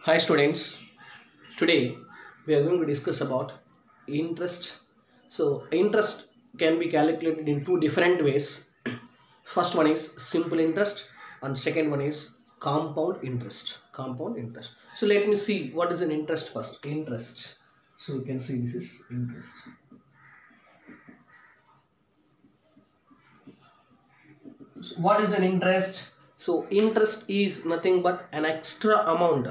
Hi students, today we are going to discuss about interest. So interest can be calculated in two different ways. First one is simple interest and second one is compound interest. Compound interest. So let me see what is an interest first. Interest. So you can see this is interest. So what is an interest? So interest is nothing but an extra amount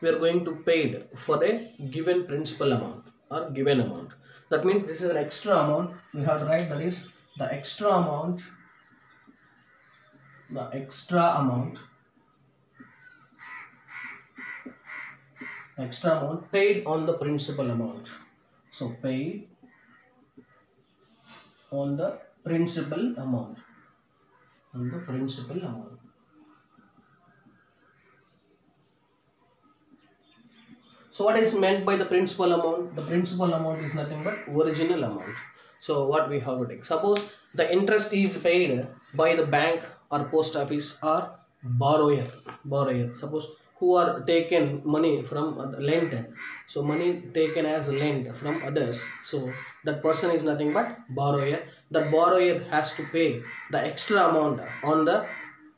we are going to pay for a given principal amount or given amount. That means this is an extra amount we have to write, that is the extra amount paid on the principal amount. So paid on the principal amount. So what is meant by the principal amount? The principal amount is nothing but original amount. So what we have to take? Suppose the interest is paid by the bank or post office or borrower. Suppose who are taken money from lent. So money taken as lent from others. So that person is nothing but borrower. That borrower has to pay the extra amount on the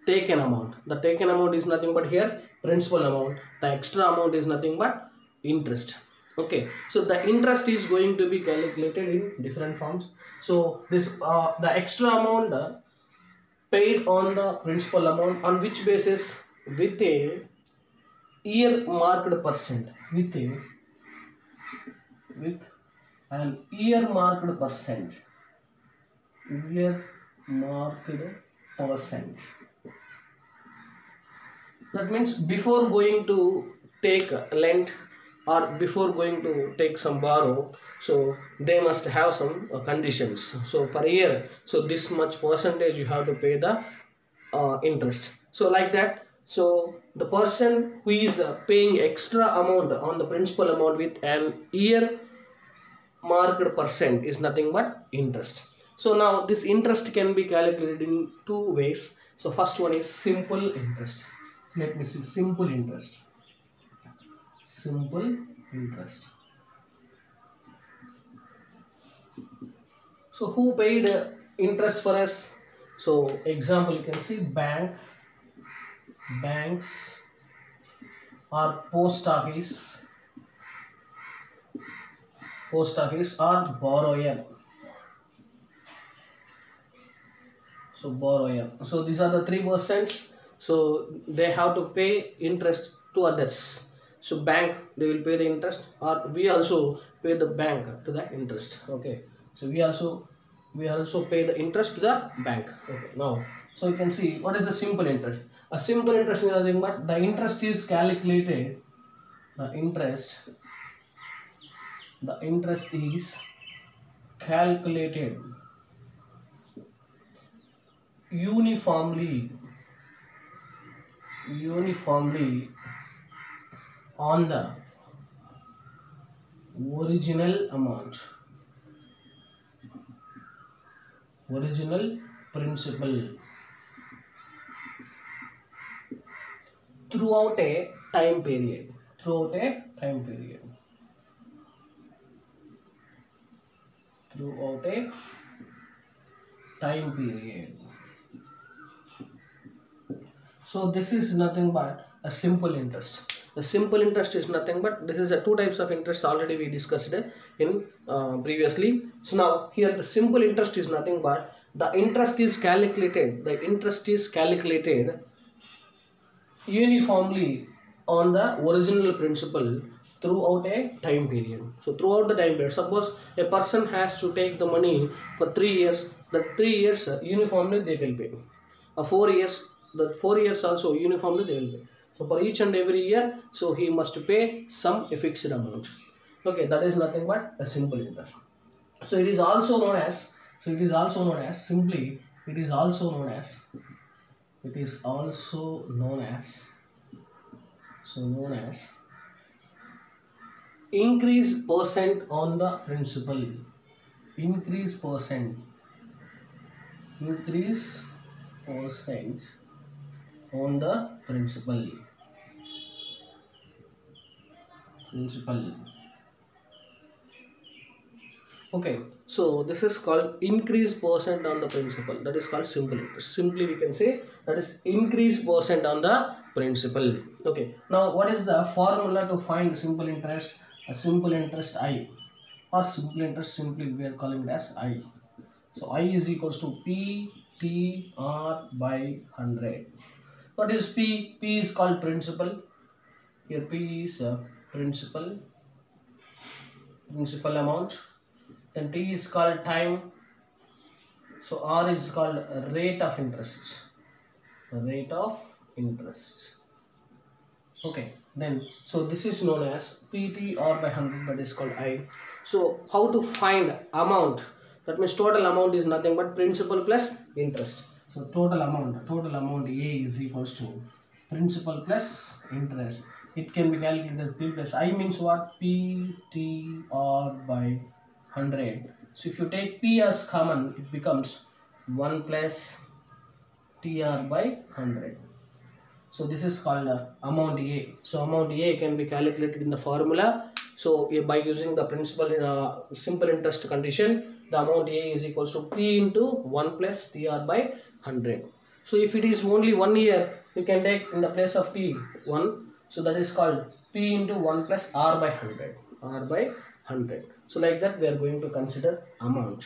taken amount. The taken amount is nothing but here principal amount. The extra amount is nothing but interest. Okay, so the interest is going to be calculated in different forms. So this the extra amount paid on the principal amount on which basis? With a year marked percent. With an year marked percent. That means before going to take lent or before going to take some borrow, so they must have some conditions. So per year, so this much percentage you have to pay the interest. So like that. So the person who is paying extra amount on the principal amount with an year marked percent is nothing but interest. So now this interest can be calculated in two ways. So first one is simple interest. Let me see, simple interest. So who paid interest for us? So example, you can see banks or post office or borrower. So borrower. So these are the 3%. So they have to pay interest to others. So bank, they will pay the interest, or we also pay the bank to the interest. Okay. So we also pay the interest to the bank. Okay. Now, so you can see what is the simple interest. A simple interest is nothing but the interest is calculated. The interest is calculated uniformly on the original principal throughout a time period. So this is nothing but a simple interest. The simple interest is nothing but, this is a two types of interest already we discussed in previously. So now here the simple interest is nothing but the interest is calculated uniformly on the original principal throughout a time period. So throughout the time period, suppose a person has to take the money for 3 years, the 3 years uniformly they will pay. 4 years, the 4 years also uniformly they will pay. So for each and every year, so he must pay some fixed amount. Okay, that is nothing but a simple interest. So it is also known as increase percent on the principal. Increase percent on the principal. Principal. Okay, so this is called increase percent on the principal. That is called simple interest. Simply we can say that is increase percent on the principal. Okay, now what is the formula to find simple interest? A simple interest I, or simple interest simply we are calling it as I. So I is equals to P T R by 100. What is P? P is called principal. Here P is principal amount. Then T is called time. So R is called rate of interest. Rate of interest. Okay. Then so this is known as PTR by 100. That is called I. So how to find amount? That means total amount is nothing but principal plus interest. So total amount A is equals to principal plus interest. It can be calculated as P plus I means what? PTR by 100. So if you take P as common, it becomes 1 plus TR by 100. So this is called amount A. So amount A can be calculated in the formula. So by using the principal in a simple interest condition, the amount A is equals to P into 1 plus TR by 100. So if it is only 1 year, you can take in the place of P 1. So that is called P into 1 plus R by 100. R by 100. So like that we are going to consider amount.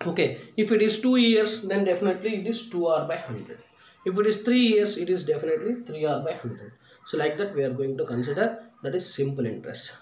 Okay, if it is 2 years, then definitely it is 2R by 100. If it is 3 years, it is definitely 3R by 100. So like that we are going to consider, that is simple interest.